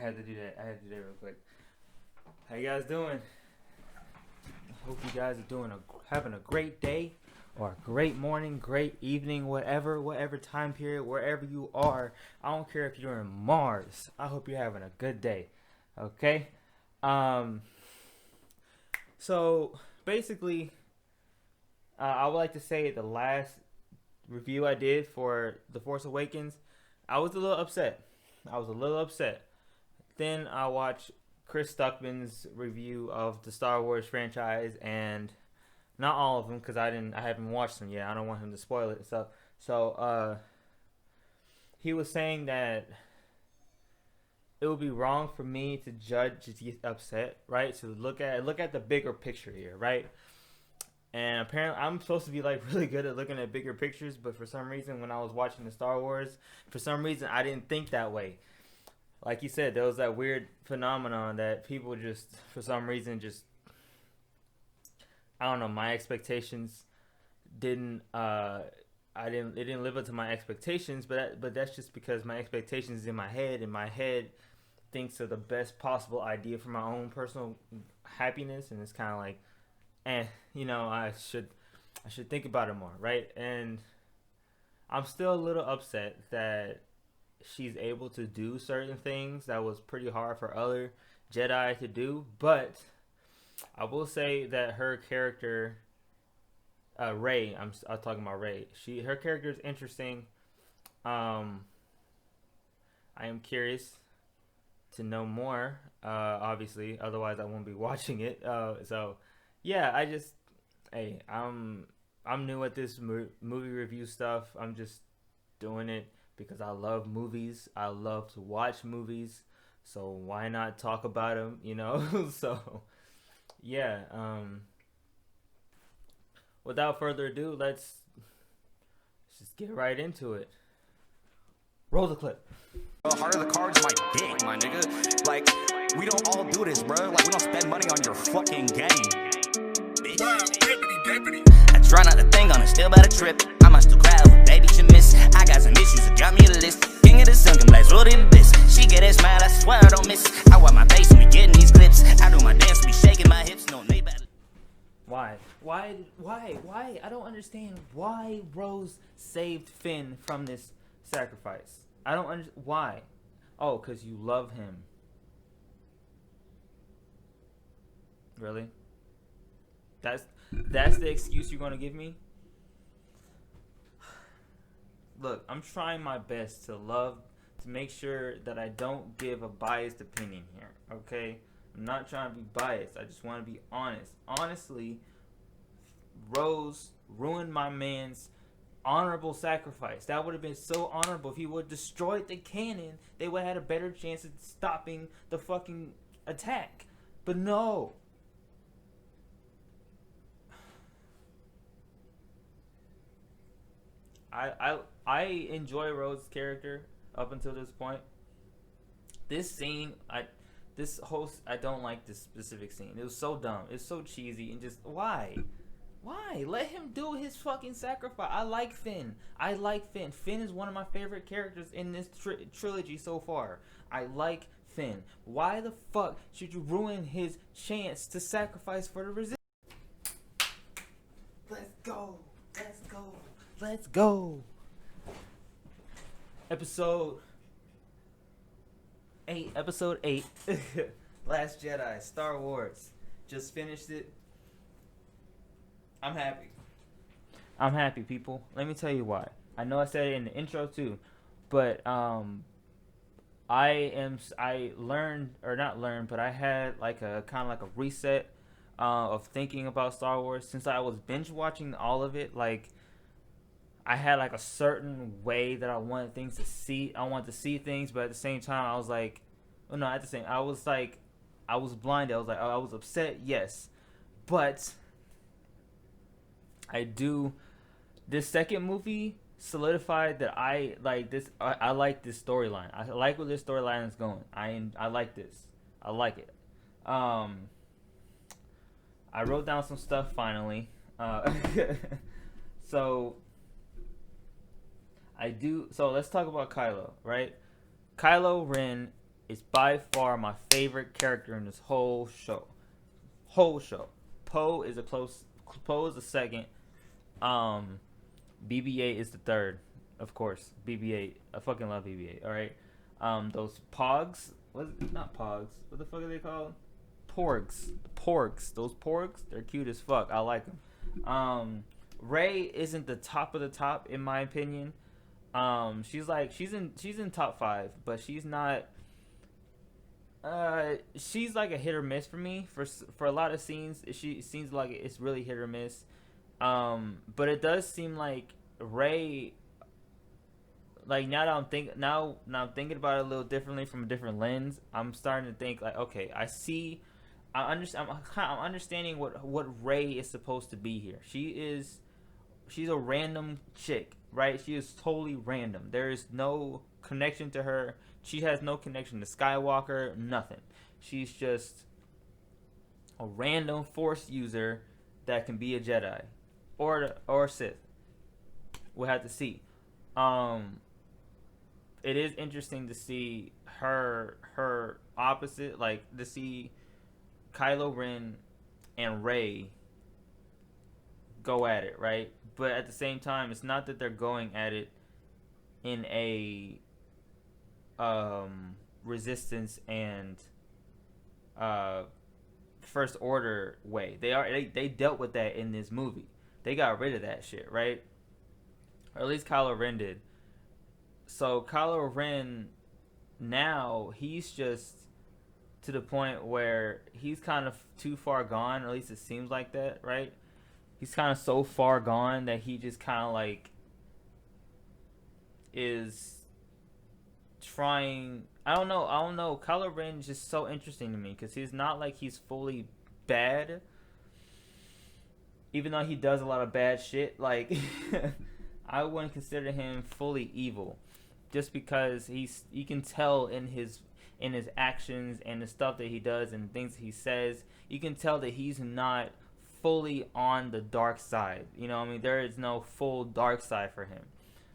had to do that. I had to do that real quick. How you guys doing? I hope you guys are having a great day, or a great morning, great evening, whatever time period, wherever you are. I don't care if you're in Mars. I hope you're having a good day. Okay? So basically, I would like to say the last review I did for The Force Awakens, I was a little upset. Then I watched Chris Stuckman's review of the Star Wars franchise, and not all of them because I haven't watched them yet. I don't want him to spoil it. So he was saying that it would be wrong for me to judge to get upset, right? So look at the bigger picture here, right? And apparently I'm supposed to be like really good at looking at bigger pictures, but for some reason when I was watching the Star Wars, for some reason I didn't think that way. Like you said, there was that weird phenomenon that people just, for some reason, just, I don't know, my expectations didn't, it didn't live up to my expectations, but that's just because my expectations is in my head, and my head thinks of the best possible idea for my own personal happiness, and it's kind of like, I should think about it more, right? And I'm still a little upset that she's able to do certain things that was pretty hard for other Jedi to do, but I will say that her character, Rey, I'm talking about Rey. Her character is interesting. I am curious to know more. Obviously, otherwise I won't be watching it. So yeah, I'm new at this movie review stuff. I'm just doing it because I love movies. I love to watch movies. So why not talk about them, So yeah, without further ado, let's just get right into it. Roll the clip. Heart of the cards, my dick, my nigga. Like, we don't all do this, bro. Like, we don't spend money on your fucking game. I try not to think on it, still about a trip. I might still cry over baby she miss. I got some issues, so got me a list. King of the sunken blaze, roll in this. She get that smile, I swear I don't miss. I wipe my face and we getting these clips. I do my dance, we shaking my hips, no need better. Why? I don't understand why Rose saved Finn from this sacrifice. I don't understand. Why? Oh, because you love him. Really? That's the excuse you're going to give me? Look, I'm trying my best to make sure that I don't give a biased opinion here, okay? I'm not trying to be biased. I just want to be honest. Honestly, Rose ruined my man's honorable sacrifice. That would have been so honorable. If he would have destroyed the cannon, they would have had a better chance of stopping the fucking attack. But no. I enjoy Rose's character up until this point. This scene, I don't like this specific scene. It was so dumb. It's so cheesy and just why? Let him do his fucking sacrifice. I like Finn. Finn is one of my favorite characters in this trilogy so far. I like Finn. Why the fuck should you ruin his chance to sacrifice for the resistance? Let's go. Episode 8. Last Jedi, Star Wars. Just finished it. I'm happy, people. Let me tell you why. I know I said it in the intro too, but I had like a kind of like a reset of thinking about Star Wars since I was binge watching all of it. Like, I had like a certain way that I wanted things to see. I wanted to see things, but at the same time, I was like, I was blinded. I was like, oh, I was upset, yes, but this second movie solidified that I like this. I like this storyline. I like where this storyline is going. I like this. I like it. I wrote down some stuff finally. So let's talk about Kylo, right? Kylo Ren is by far my favorite character in this whole show. Whole show. Poe is a second. BB-8 is the third, of course. BB-8. I fucking love BB-8. All right. Those Pogs. Not Pogs. What the fuck are they called? Porgs. Porgs. Those Porgs. They're cute as fuck. I like them. Rey isn't the top of the top in my opinion. She's in top 5, but she's not. She's like a hit or miss for me. For a lot of scenes, she seems like it's really hit or miss. But it does seem like Rey. Like now that I'm thinking about it a little differently from a different lens. I'm starting to think like, okay, I'm understanding what Rey is supposed to be here. She's a random chick, right? She is totally random. There is no connection to her. She has no connection to Skywalker, nothing. She's just a random Force user that can be a Jedi or Sith. We'll have to see. It is interesting to see her opposite, like to see Kylo Ren and Rey go at it, right? But at the same time, it's not that they're going at it in a resistance and first order way. They dealt with that in this movie. They got rid of that shit, right? Or at least Kylo Ren did. So Kylo Ren now, he's just to the point where he's kind of too far gone, or at least it seems like that, right? He's kind of so far gone that he just kind of like is trying. I don't know. Kylo Ren is just so interesting to me because he's not like he's fully bad, even though he does a lot of bad shit. Like I wouldn't consider him fully evil, just because you can tell in his actions and the stuff that he does and things he says, you can tell that he's not fully on the dark side. You know what I mean? There is no full dark side for him,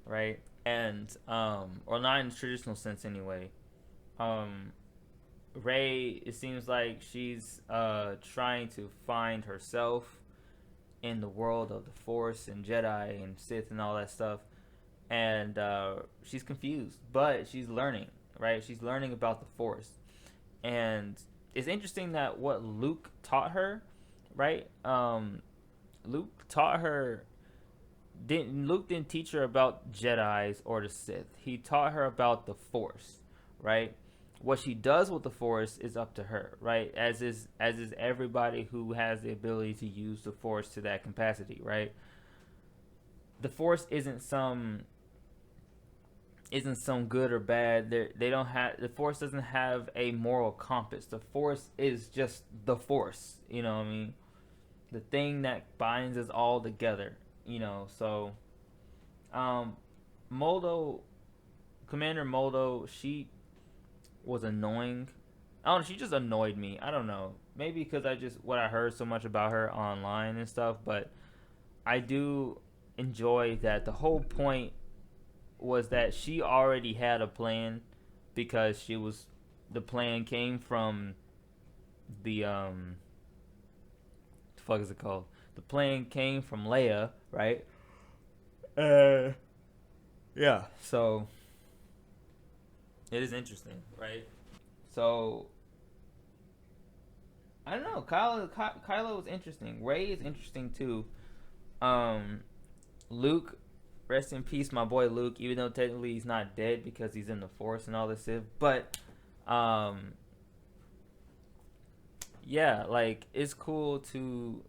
right? And or not in the traditional sense anyway. Rey, it seems like she's trying to find herself in the world of the Force and Jedi and Sith and all that stuff, and she's confused, but she's learning, right? She's learning about the Force, and it's interesting that what Luke taught her, right? Luke taught her. Luke didn't teach her about Jedis or the Sith. He taught her about the Force, right? What she does with the Force is up to her, right? As is everybody who has the ability to use the Force to that capacity, right? The Force isn't some good or bad. The Force doesn't have a moral compass. The Force is just the Force, you know what I mean? The thing that binds us all together, you know. So Commander Moldo, she was annoying. I don't know, she just annoyed me. I don't know. Maybe because what I heard so much about her online and stuff, but I do enjoy that the whole point was that she already had a plan, because the plan came from the fuck is it called? The plan came from Leia, right? Yeah. So it is interesting, right? So I don't know. Kylo is interesting. Rey is interesting too. Luke, rest in peace, my boy Luke. Even though technically he's not dead because he's in the Force and all this stuff, but yeah, like it's cool to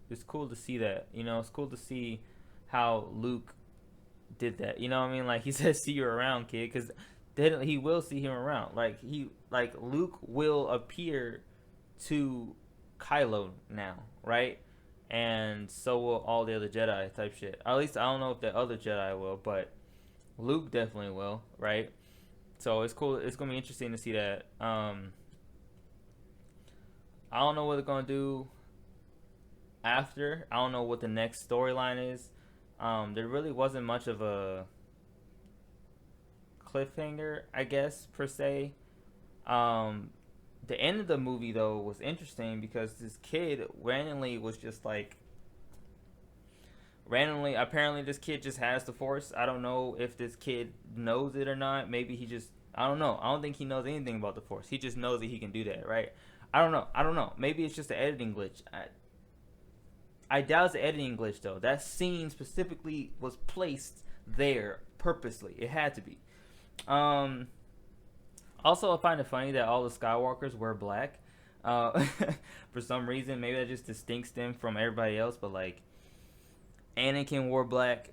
see that. You know, it's cool to see how Luke did that. You know what I mean? Like he says, "See you around, kid," because then he will see him around. Like Luke will appear to Kylo now, right? And so will all the other Jedi type shit. At least I don't know if the other Jedi will, but Luke definitely will, right? So it's cool. It's gonna be interesting to see that. I don't know what they're gonna do after. I don't know what the next storyline is. There really wasn't much of a cliffhanger, I guess, per se. Um, the end of the movie though was interesting because this kid randomly was just like randomly. Apparently, this kid just has the Force. I don't know if this kid knows it or not. Maybe he just. I don't know. I don't think he knows anything about the Force. He just knows that he can do that, right? I don't know. I don't know. Maybe it's just an editing glitch. I doubt it's an editing glitch though. That scene specifically was placed there purposely. It had to be. Also, I find it funny that all the Skywalkers were black. For some reason, maybe that just distincts them from everybody else. But like, Anakin wore black.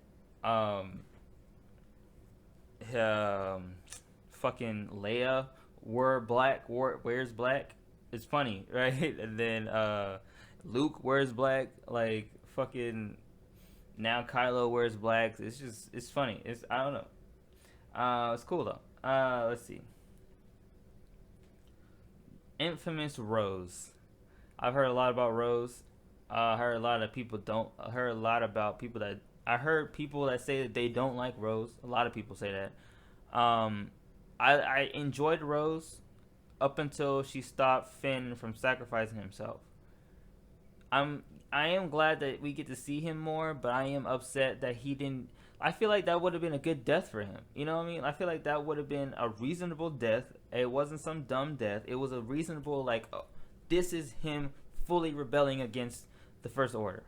Fucking Leia wore black. Wears black. It's funny, right? And then Luke wears black. Like fucking now Kylo wears black. It's funny. I don't know. It's cool though. Let's see. Infamous Rose. I've heard a lot about Rose. I heard a lot of people don't. I heard a lot about people that. I heard people that say that they don't like Rose. A lot of people say that. I enjoyed Rose up until she stopped Finn from sacrificing himself. I am glad that we get to see him more, but I am upset that he didn't. I feel like that would have been a good death for him. You know what I mean? I feel like that would have been a reasonable death. It wasn't some dumb death. It was a reasonable, like, oh, this is him fully rebelling against the First Order.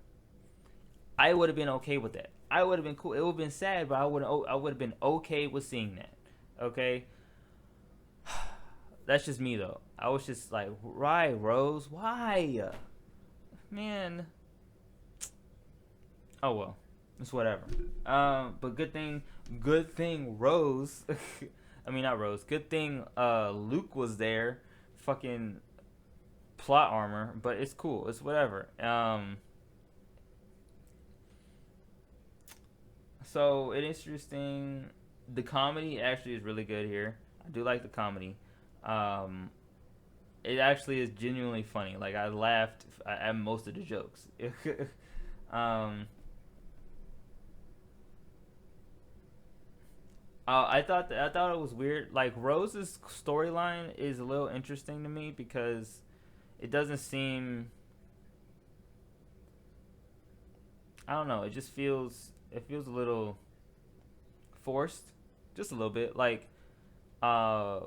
I would have been okay with that. I would have been cool. It would have been sad, but I would have been okay with seeing that. Okay? That's just me, though. I was just like, why, Rose? Why? Man. Oh, well. It's whatever. But good thing Rose. I mean, not Rose. Good thing Luke was there. Fucking plot armor. But it's cool. It's whatever. So, it's interesting. The comedy actually is really good here. I do like the comedy. It actually is genuinely funny. Like, I laughed at most of the jokes. I thought it was weird. Like, Rose's storyline is a little interesting to me because it doesn't seem. I don't know. It just feels a little forced, just a little bit. Like, I'm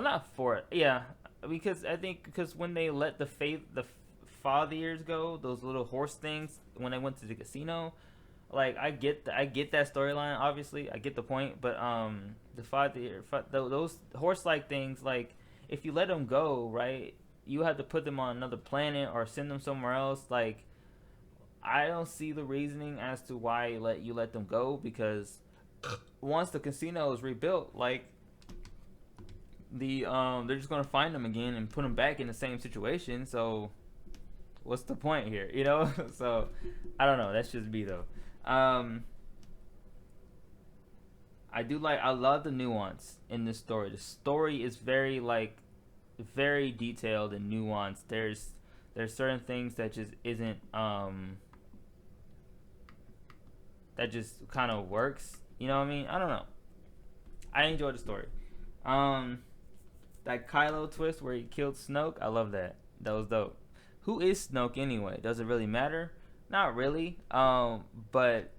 not for it. Yeah, because I think when they let the fathiers go, those little horse things, when they went to the casino. Like, I get that storyline. Obviously, I get the point. But those horse-like things, like, if you let them go, right, you have to put them on another planet or send them somewhere else. Like, I don't see the reasoning as to why you let them go, because once the casino is rebuilt, like, they're just gonna find them again and put them back in the same situation. So, what's the point here? You know? So, I don't know. That's just me though. I love the nuance in this story. The story is very detailed and nuanced. There's certain things that just isn't that just kind of works. You know what I mean? I don't know. I enjoyed the story. That Kylo twist where he killed Snoke, I love that. That was dope. Who is Snoke anyway? Does it really matter? Not really. But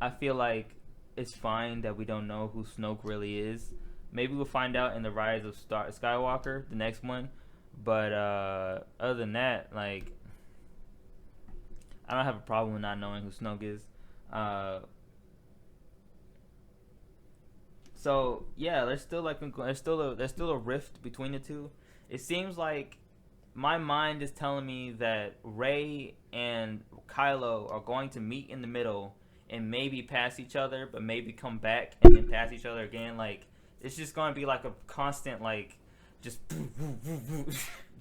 I feel like it's fine that we don't know who Snoke really is. Maybe we'll find out in the Rise of Skywalker, the next one. But other than that, like, I don't have a problem with not knowing who Snoke is. So yeah, there's still a rift between the two. It seems like my mind is telling me that Rey and Kylo are going to meet in the middle and maybe pass each other, but maybe come back and then pass each other again. Like, it's just going to be like a constant, like, just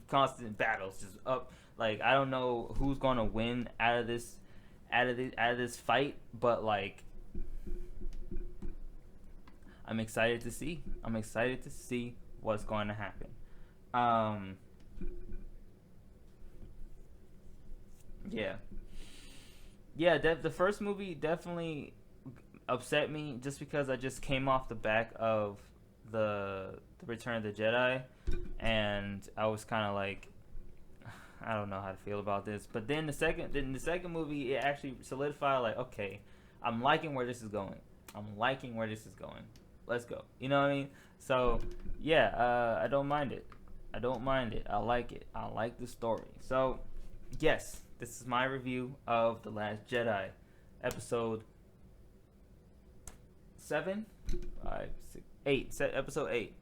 constant battles, just up. Like, I don't know who's going to win out of this fight, but like, I'm excited to see. I'm excited to see what's going to happen. The first movie definitely upset me just because I just came off the back of the Return of the Jedi, and I was kind of like, I don't know how to feel about this. But then the second movie, it actually solidified, like, okay, I'm liking where this is going. Let's go. You know what I mean? So yeah, I don't mind it. I like it. I like the story. So yes, this is my review of The Last Jedi, episode 7, 5, 6, 8. Episode 8.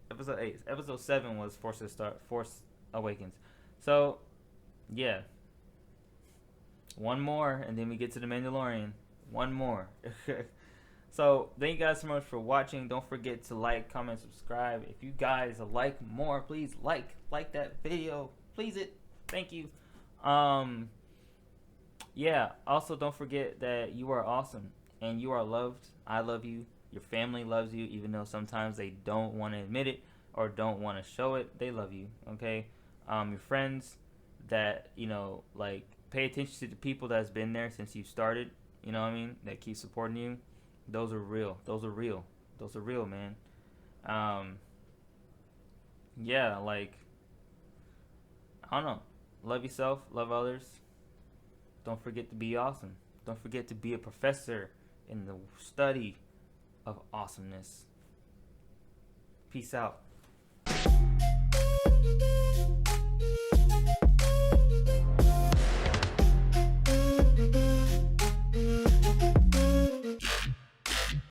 Episode 7 was Force Awakens. So yeah, one more, and then we get to the Mandalorian. One more. So thank you guys so much for watching. Don't forget to like, comment, subscribe. If you guys like more, please like that video. Please it. Thank you. Yeah. Also, don't forget that you are awesome and you are loved. I love you. Your family loves you, even though sometimes they don't want to admit it or don't want to show it. They love you. Okay. Your friends that, you know, like, pay attention to the people that's been there since you started. You know what I mean? That keep supporting you. Those are real, man. Yeah, like, I don't know. Love yourself, love others. Don't forget to be awesome. Don't forget to be a professor in the study of awesomeness. Peace out.